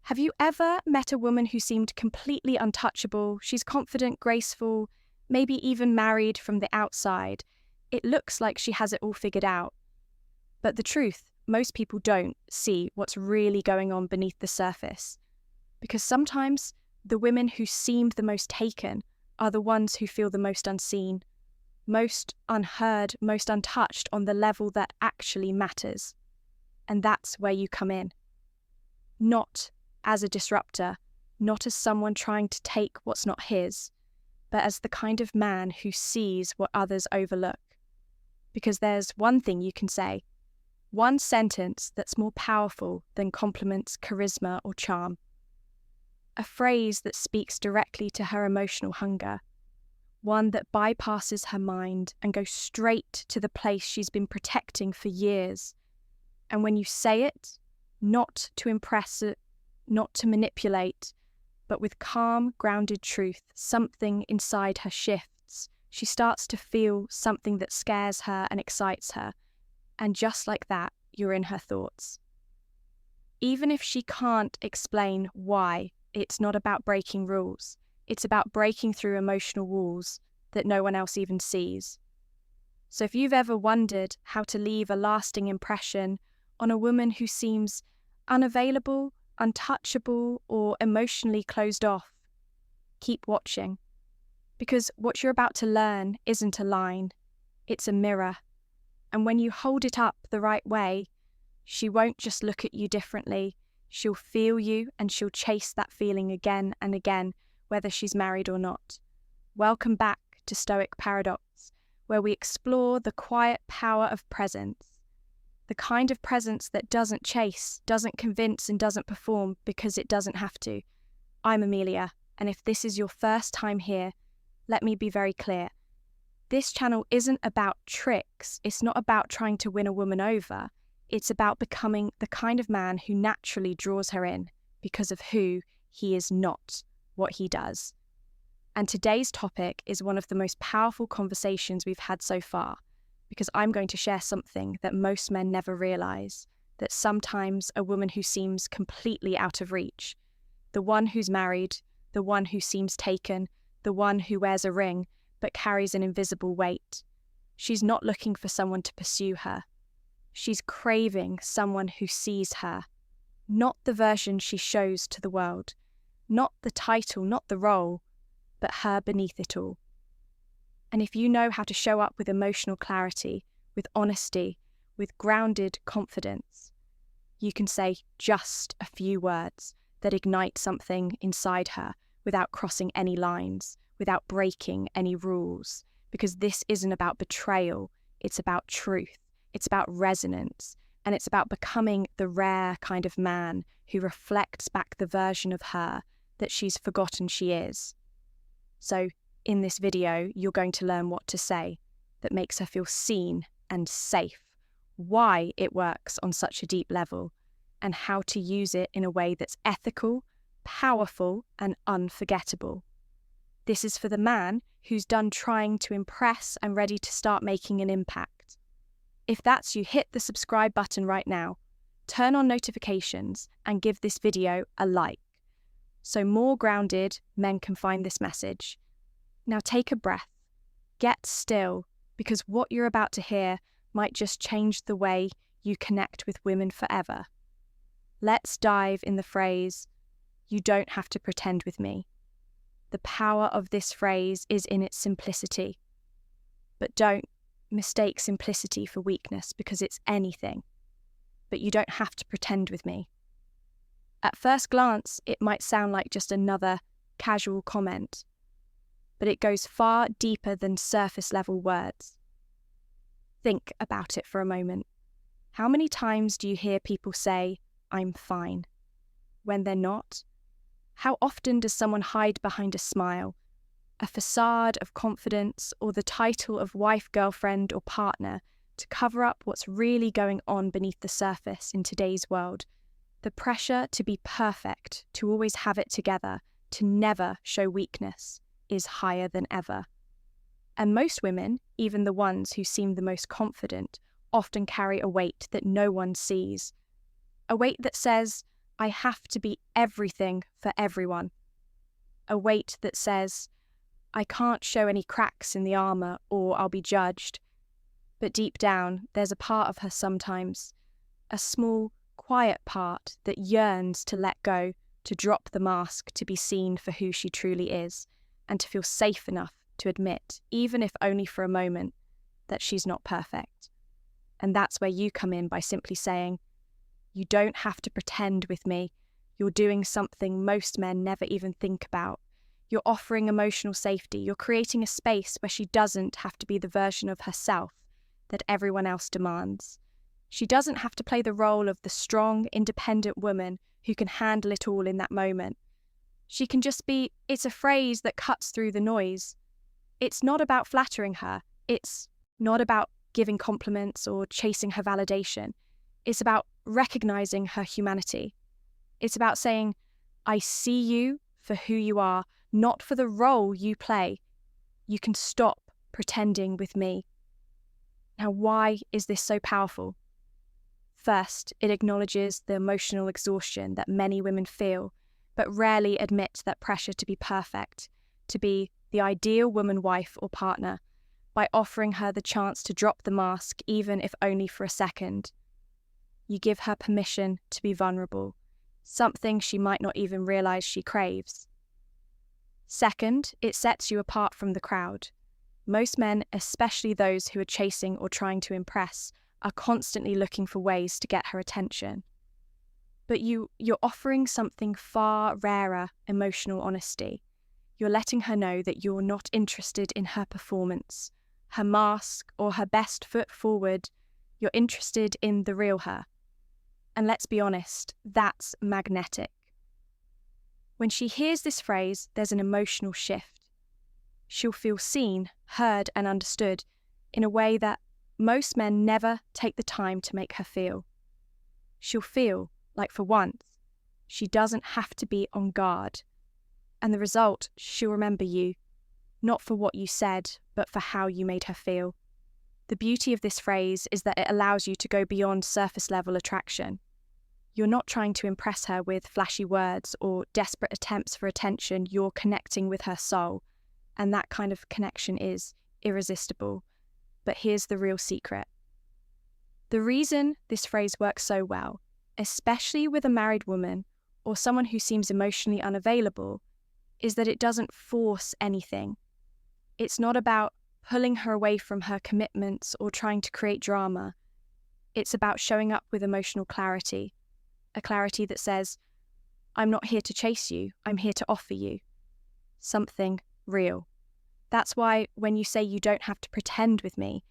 Have you ever met a woman who seemed completely untouchable? She's confident, graceful, maybe even married from the outside. It looks like she has it all figured out. But the truth, most people don't see what's really going on beneath the surface. Because sometimes the women who seem the most taken are the ones who feel the most unseen, most unheard, most untouched on the level that actually matters. And that's where you come in. Not as a disruptor, not as someone trying to take what's not his, but as the kind of man who sees what others overlook. Because there's one thing you can say, one sentence that's more powerful than compliments, charisma, or charm. A phrase that speaks directly to her emotional hunger, one that bypasses her mind and goes straight to the place she's been protecting for years. And when you say it, not to impress it, not to manipulate, but with calm, grounded truth, something inside her shifts. She starts to feel something that scares her and excites her. And just like that, you're in her thoughts. Even if she can't explain why, it's not about breaking rules. It's about breaking through emotional walls that no one else even sees. So if you've ever wondered how to leave a lasting impression on a woman who seems unavailable, untouchable, or emotionally closed off, keep watching. Because what you're about to learn isn't a line, it's a mirror. And when you hold it up the right way, she won't just look at you differently, she'll feel you and she'll chase that feeling again and again, whether she's married or not. Welcome back to Stoic Paradox, where we explore the quiet power of presence. The kind of presence that doesn't chase, doesn't convince, and doesn't perform because it doesn't have to. I'm Amelia, and if this is your first time here, let me be very clear. This channel isn't about tricks. It's not about trying to win a woman over. It's about becoming the kind of man who naturally draws her in because of who he is not, what he does. And today's topic is one of the most powerful conversations we've had so far, because I'm going to share something that most men never realize, that sometimes a woman who seems completely out of reach, the one who's married, the one who seems taken, the one who wears a ring but carries an invisible weight. She's not looking for someone to pursue her. She's craving someone who sees her, not the version she shows to the world, not the title, not the role, but her beneath it all. And if you know how to show up with emotional clarity, with honesty, with grounded confidence, you can say just a few words that ignite something inside her without crossing any lines, without breaking any rules, because this isn't about betrayal, it's about truth, it's about resonance, and it's about becoming the rare kind of man who reflects back the version of her that she's forgotten she is. So, in this video, you're going to learn what to say that makes her feel seen and safe, why it works on such a deep level, and how to use it in a way that's ethical, powerful, and unforgettable. This is for the man who's done trying to impress and ready to start making an impact. If that's you, hit the subscribe button right now, turn on notifications, and give this video a like, so more grounded men can find this message. Now take a breath, get still, because what you're about to hear might just change the way you connect with women forever. Let's dive in the phrase, "You don't have to pretend with me." The power of this phrase is in its simplicity. But don't mistake simplicity for weakness, because it's anything. But you don't have to pretend with me. At first glance, it might sound like just another casual comment, but it goes far deeper than surface-level words. Think about it for a moment. How many times do you hear people say, "I'm fine," when they're not? How often does someone hide behind a smile, a facade of confidence, or the title of wife, girlfriend, or partner to cover up what's really going on beneath the surface in today's world? The pressure to be perfect, to always have it together, to never show weakness, is higher than ever. And most women, even the ones who seem the most confident, often carry a weight that no one sees. A weight that says, I have to be everything for everyone. A weight that says, I can't show any cracks in the armor or I'll be judged. But deep down, there's a part of her sometimes, a small, quiet part that yearns to let go, to drop the mask, to be seen for who she truly is, and to feel safe enough to admit, even if only for a moment, that she's not perfect. And that's where you come in by simply saying, you don't have to pretend with me. You're doing something most men never even think about. You're offering emotional safety. You're creating a space where she doesn't have to be the version of herself that everyone else demands. She doesn't have to play the role of the strong, independent woman who can handle it all in that moment. She can just be, it's a phrase that cuts through the noise. It's not about flattering her. It's not about giving compliments or chasing her validation. It's about recognizing her humanity. It's about saying, I see you for who you are, not for the role you play. You can stop pretending with me. Now, why is this so powerful? First, it acknowledges the emotional exhaustion that many women feel, but rarely admit that pressure to be perfect, to be the ideal woman, wife, or partner, by offering her the chance to drop the mask, even if only for a second. You give her permission to be vulnerable, something she might not even realize she craves. Second, it sets you apart from the crowd. Most men, especially those who are chasing or trying to impress, are constantly looking for ways to get her attention. But you're offering something far rarer, emotional honesty. You're letting her know that you're not interested in her performance, her mask, or her best foot forward. You're interested in the real her. And let's be honest, that's magnetic. When she hears this phrase, there's an emotional shift. She'll feel seen, heard, and understood in a way that most men never take the time to make her feel. She'll feel like, for once, she doesn't have to be on guard. And the result, she'll remember you, not for what you said, but for how you made her feel. The beauty of this phrase is that it allows you to go beyond surface-level attraction. You're not trying to impress her with flashy words or desperate attempts for attention. You're connecting with her soul, and that kind of connection is irresistible. But here's the real secret. The reason this phrase works so well, especially with a married woman or someone who seems emotionally unavailable, is that it doesn't force anything. It's not about pulling her away from her commitments or trying to create drama. It's about showing up with emotional clarity, a clarity that says, I'm not here to chase you, I'm here to offer you something real. That's why when you say you don't have to pretend with me,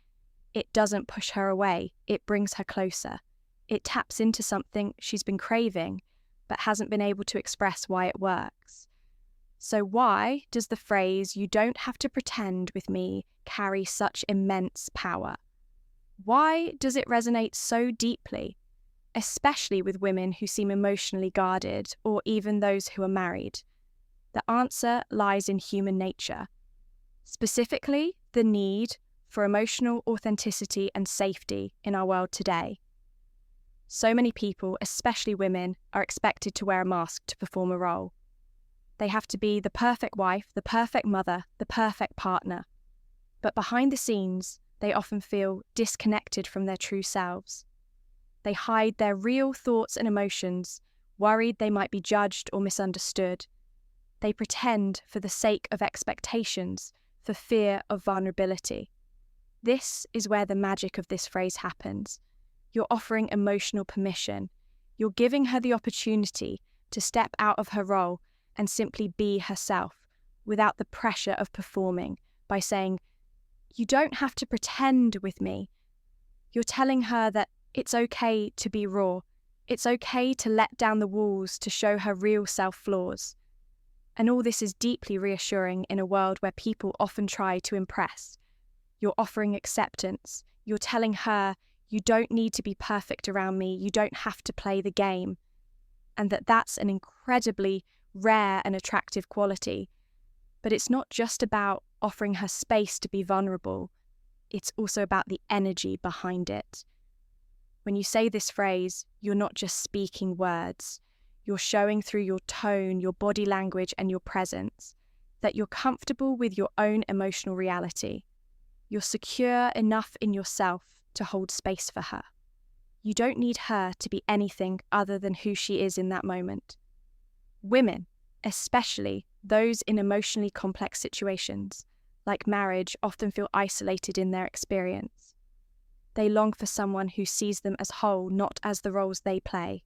it doesn't push her away, it brings her closer. It taps into something she's been craving, but hasn't been able to express why it works. So why does the phrase, you don't have to pretend with me, carry such immense power? Why does it resonate so deeply, especially with women who seem emotionally guarded or even those who are married? The answer lies in human nature, specifically the need for emotional authenticity and safety in our world today. So many people, especially women, are expected to wear a mask to perform a role. They have to be the perfect wife, the perfect mother, the perfect partner. But behind the scenes, they often feel disconnected from their true selves. They hide their real thoughts and emotions, worried they might be judged or misunderstood. They pretend for the sake of expectations, for fear of vulnerability. This is where the magic of this phrase happens. You're offering emotional permission. You're giving her the opportunity to step out of her role and simply be herself without the pressure of performing, by saying, you don't have to pretend with me. You're telling her that it's okay to be raw. It's okay to let down the walls to show her real self-flaws. And all this is deeply reassuring in a world where people often try to impress. You're offering acceptance. You're telling her, you don't need to be perfect around me. You don't have to play the game. And that's an incredibly rare and attractive quality. But it's not just about offering her space to be vulnerable. It's also about the energy behind it. When you say this phrase, you're not just speaking words. You're showing through your tone, your body language, and your presence that you're comfortable with your own emotional reality. You're secure enough in yourself to hold space for her. You don't need her to be anything other than who she is in that moment. Women, especially those in emotionally complex situations, like marriage, often feel isolated in their experience. They long for someone who sees them as whole, not as the roles they play.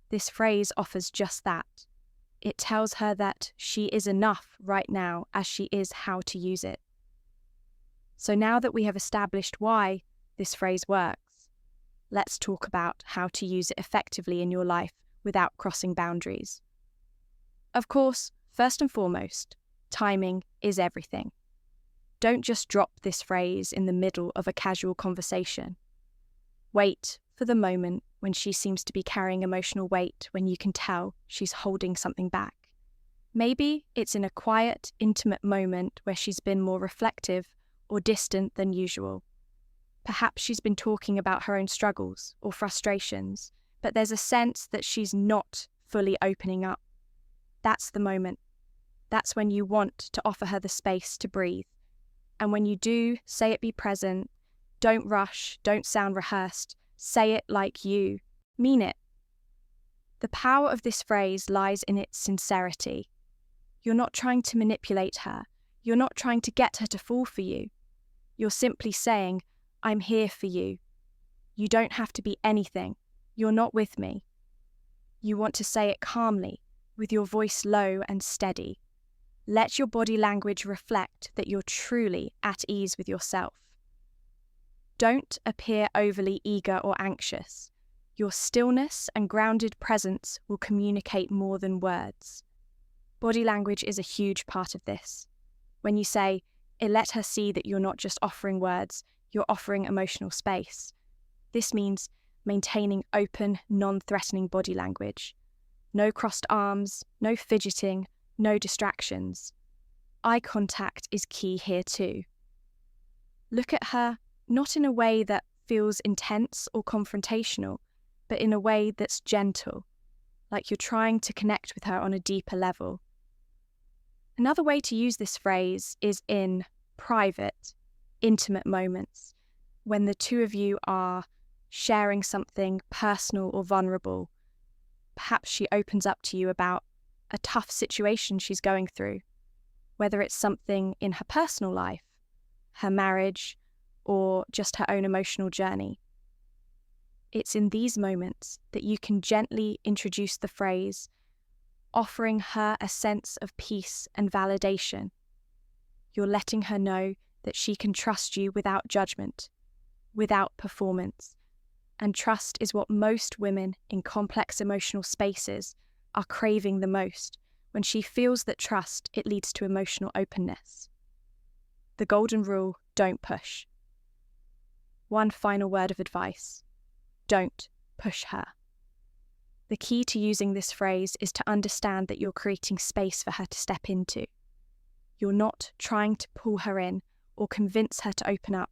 This phrase offers just that. It tells her that she is enough right now as she is how to use it. So now that we have established why this phrase works, let's talk about how to use it effectively in your life without crossing boundaries. Of course, first and foremost, timing is everything. Don't just drop this phrase in the middle of a casual conversation. Wait for the moment when she seems to be carrying emotional weight, when you can tell she's holding something back. Maybe it's in a quiet, intimate moment where she's been more reflective or distant than usual. Perhaps she's been talking about her own struggles or frustrations, but there's a sense that she's not fully opening up. That's the moment. That's when you want to offer her the space to breathe. And when you do, say it be present. Don't rush, don't sound rehearsed. Say it like you mean it. The power of this phrase lies in its sincerity. You're not trying to manipulate her. You're not trying to get her to fall for you. You're simply saying, I'm here for you. You don't have to be anything. You're not with me. You want to say it calmly, with your voice low and steady. Let your body language reflect that you're truly at ease with yourself. Don't appear overly eager or anxious. Your stillness and grounded presence will communicate more than words. Body language is a huge part of this. When you say, it let her see that you're not just offering words, you're offering emotional space. This means maintaining open, non-threatening body language. No crossed arms, no fidgeting, no distractions. Eye contact is key here too. Look at her not in a way that feels intense or confrontational, but in a way that's gentle, like you're trying to connect with her on a deeper level. Another way to use this phrase is in private, intimate moments, when the two of you are sharing something personal or vulnerable. Perhaps she opens up to you about a tough situation she's going through, whether it's something in her personal life, her marriage, or just her own emotional journey. It's in these moments that you can gently introduce the phrase, offering her a sense of peace and validation. You're letting her know that she can trust you without judgment, without performance. And trust is what most women in complex emotional spaces are craving the most. When she feels that trust, it leads to emotional openness. The golden rule, don't push. One final word of advice. Don't push her. The key to using this phrase is to understand that you're creating space for her to step into. You're not trying to pull her in or convince her to open up.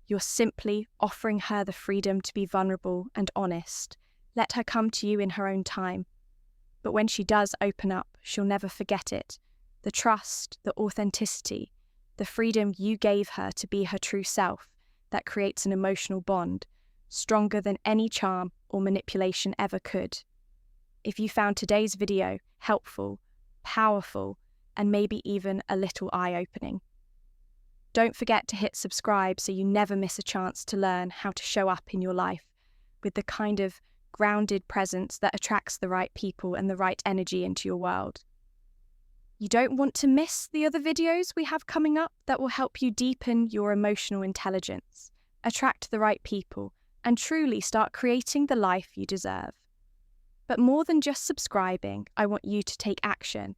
You're simply offering her the freedom to be vulnerable and honest. Let her come to you in her own time. But when she does open up, she'll never forget it. The trust, the authenticity, the freedom you gave her to be her true self, that creates an emotional bond, stronger than any charm or manipulation ever could. If you found today's video helpful, powerful, and maybe even a little eye-opening, don't forget to hit subscribe so you never miss a chance to learn how to show up in your life with the kind of grounded presence that attracts the right people and the right energy into your world. You don't want to miss the other videos we have coming up that will help you deepen your emotional intelligence, attract the right people, and truly start creating the life you deserve. But more than just subscribing, I want you to take action.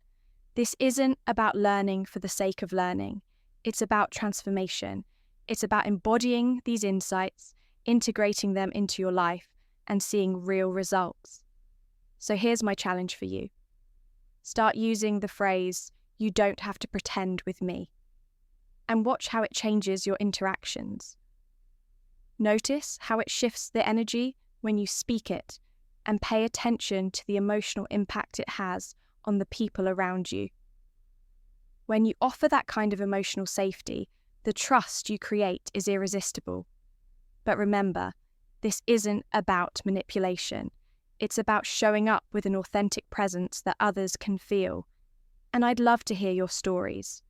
This isn't about learning for the sake of learning. It's about transformation. It's about embodying these insights, integrating them into your life, and seeing real results. So here's my challenge for you. Start using the phrase, "You don't have to pretend with me," and watch how it changes your interactions. Notice how it shifts the energy when you speak it, and pay attention to the emotional impact it has on the people around you. When you offer that kind of emotional safety, the trust you create is irresistible. But remember, this isn't about manipulation. It's about showing up with an authentic presence that others can feel. And I'd love to hear your stories.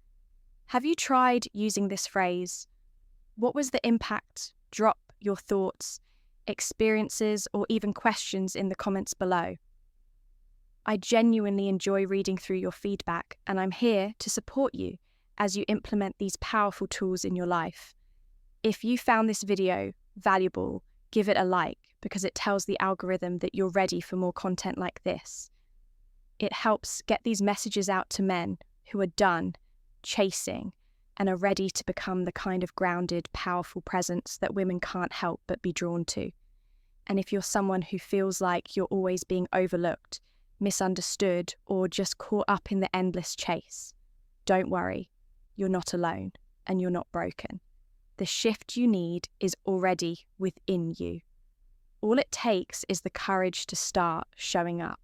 Have you tried using this phrase? What was the impact? Drop your thoughts, experiences, or even questions in the comments below. I genuinely enjoy reading through your feedback, and I'm here to support you as you implement these powerful tools in your life. If you found this video valuable, give it a like because it tells the algorithm that you're ready for more content like this. It helps get these messages out to men who are done chasing and are ready to become the kind of grounded, powerful presence that women can't help but be drawn to. And if you're someone who feels like you're always being overlooked, misunderstood, or just caught up in the endless chase, don't worry, you're not alone and you're not broken. The shift you need is already within you. All it takes is the courage to start showing up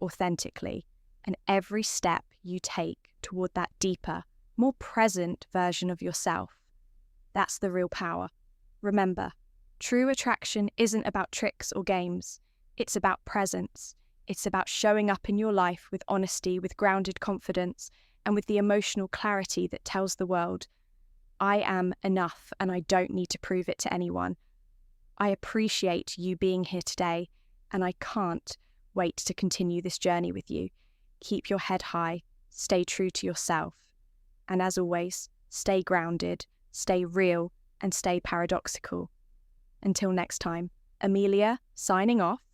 authentically, and every step you take toward that deeper, more present version of yourself. That's the real power. Remember, true attraction isn't about tricks or games. It's about presence. It's about showing up in your life with honesty, with grounded confidence, and with the emotional clarity that tells the world, I am enough and I don't need to prove it to anyone. I appreciate you being here today, and I can't wait to continue this journey with you. Keep your head high, stay true to yourself, and as always, stay grounded, stay real, and stay paradoxical. Until next time, Amelia signing off.